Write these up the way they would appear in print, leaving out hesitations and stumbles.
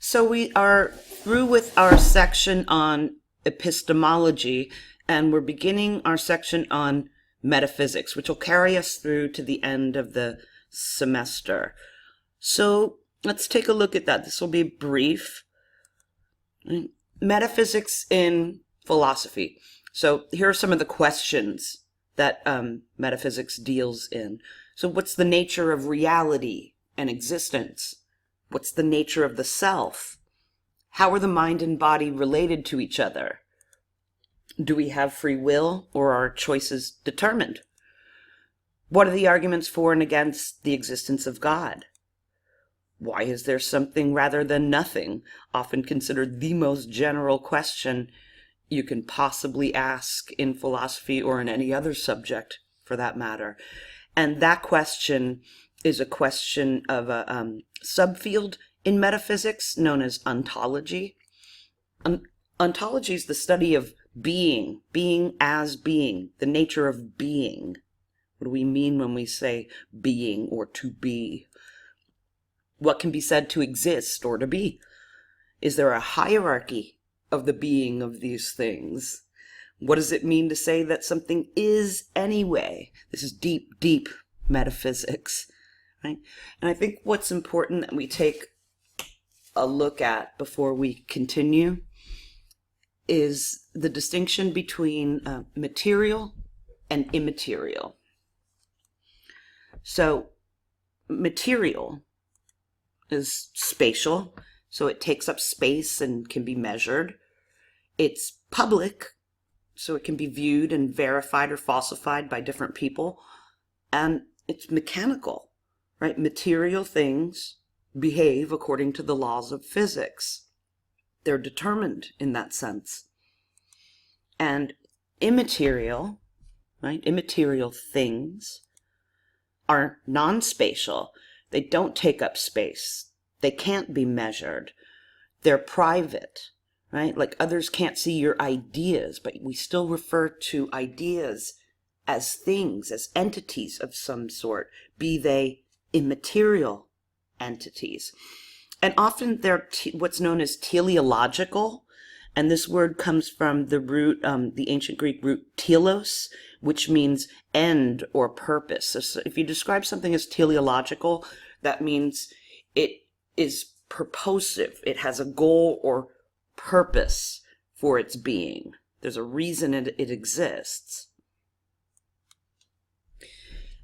So we are through with our section on epistemology, and we're beginning our section on metaphysics, which will carry us through to the end of the semester. So let's take a look at that. This will be brief. Metaphysics in philosophy. So here are some of the questions that metaphysics deals in. So what's the nature of reality and existence? What's the nature of the self? How are the mind and body related to each other? Do we have free will, or are choices determined? What are the arguments for and against the existence of God? Why is there something rather than nothing, often considered the most general question you can possibly ask in philosophy or in any other subject for that matter? And that question is a question of a subfield in metaphysics known as ontology. Ontology is the study of being as being, the nature of being. What do we mean when we say being or to be? What can be said to exist or to be? Is there a hierarchy of the being of these things? What does it mean to say that something is anyway? This is deep, deep metaphysics, right? And I think what's important that we take a look at before we continue is the distinction between material and immaterial. So material is spatial, so it takes up space and can be measured. It's public, so it can be viewed and verified or falsified by different people. And it's mechanical, right? Material things behave according to the laws of physics. They're determined in that sense. And immaterial, right? Immaterial things are non-spatial. They don't take up space. They can't be measured. They're private, right? Like others can't see your ideas, but we still refer to ideas as things, as entities of some sort, be they immaterial entities. And often they're what's known as teleological, and this word comes from the root, the ancient Greek root telos, which means end or purpose. So if you describe something as teleological, that means it is purposive. It has a goal or purpose for its being. There's a reason it exists.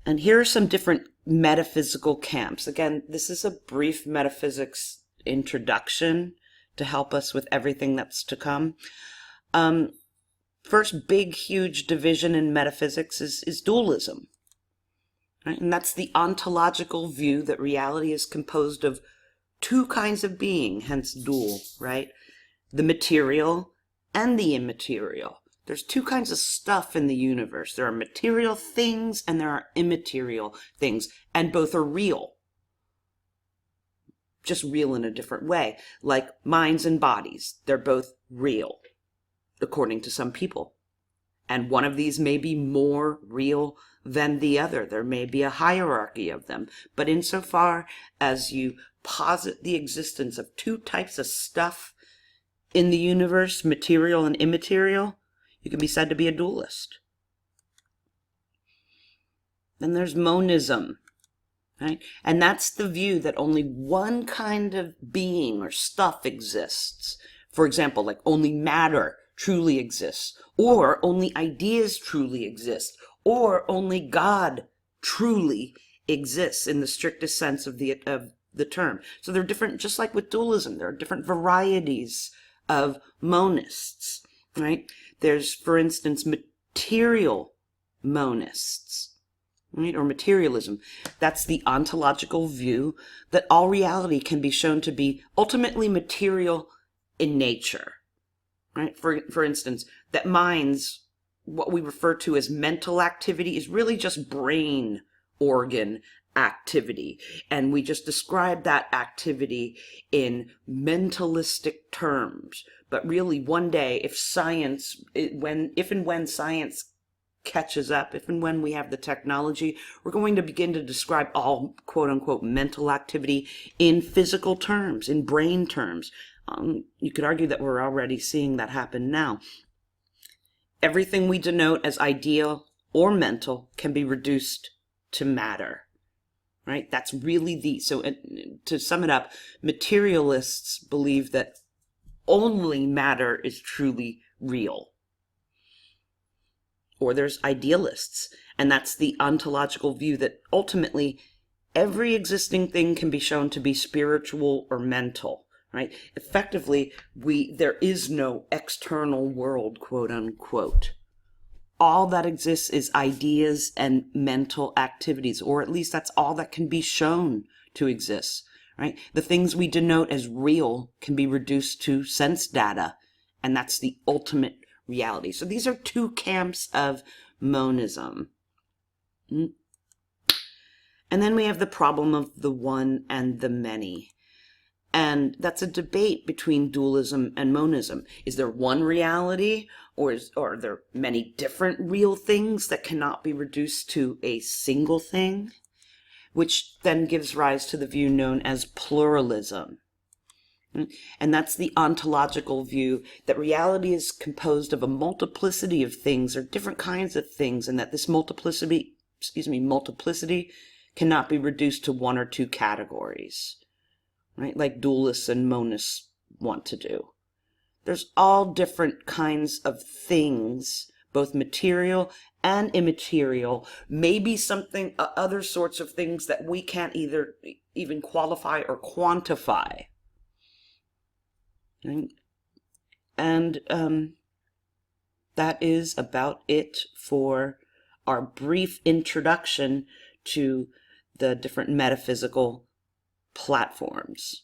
And here are some different metaphysical camps. Again, this is a brief metaphysics introduction to help us with everything that's to come. First big, huge division in metaphysics is dualism. Right? And that's the ontological view that reality is composed of two kinds of being, hence dual, right? The material and the immaterial. There's two kinds of stuff in the universe. There are material things and there are immaterial things, and both are real. Just real in a different way. Like minds and bodies, they're both real, according to some people. And one of these may be more real than the other. There may be a hierarchy of them. But insofar as you posit the existence of two types of stuff in the universe, material and immaterial, you can be said to be a dualist. Then there's monism, right? And that's the view that only one kind of being or stuff exists. For example, like only matter truly exists, or only ideas truly exist, or only God truly exists in the strictest sense of the term. So they're different, just like with dualism, there are different varieties of monists, right? There's, for instance, material monists, right? Or materialism. That's the ontological view that all reality can be shown to be ultimately material in nature, right? For instance, that minds, what we refer to as mental activity, is really just brain organ activity. And we just describe that activity in mentalistic terms. But really, one day, if and when science catches up, if and when we have the technology, we're going to begin to describe all quote-unquote mental activity in physical terms, in brain terms. You could argue that we're already seeing that happen now. Everything we denote as ideal or mental can be reduced to matter, right? That's really so to sum it up, materialists believe that only matter is truly real. Or there's idealists, and that's the ontological view that ultimately every existing thing can be shown to be spiritual or mental, right? Effectively, there is no external world, quote unquote. All that exists is ideas and mental activities, or at least that's all that can be shown to exist, right? The things we denote as real can be reduced to sense data, and that's the ultimate reality. So these are two camps of monism. And then we have the problem of the one and the many. And that's a debate between dualism and monism. Is there one reality, or are there many different real things that cannot be reduced to a single thing? Which then gives rise to the view known as pluralism. And that's the ontological view that reality is composed of a multiplicity of things, or different kinds of things, and that this multiplicity cannot be reduced to one or two categories, right? Like dualists and monists want to do. There's all different kinds of things, both material and immaterial, maybe something, other sorts of things that we can't even qualify or quantify. And that is about it for our brief introduction to the different metaphysical platforms.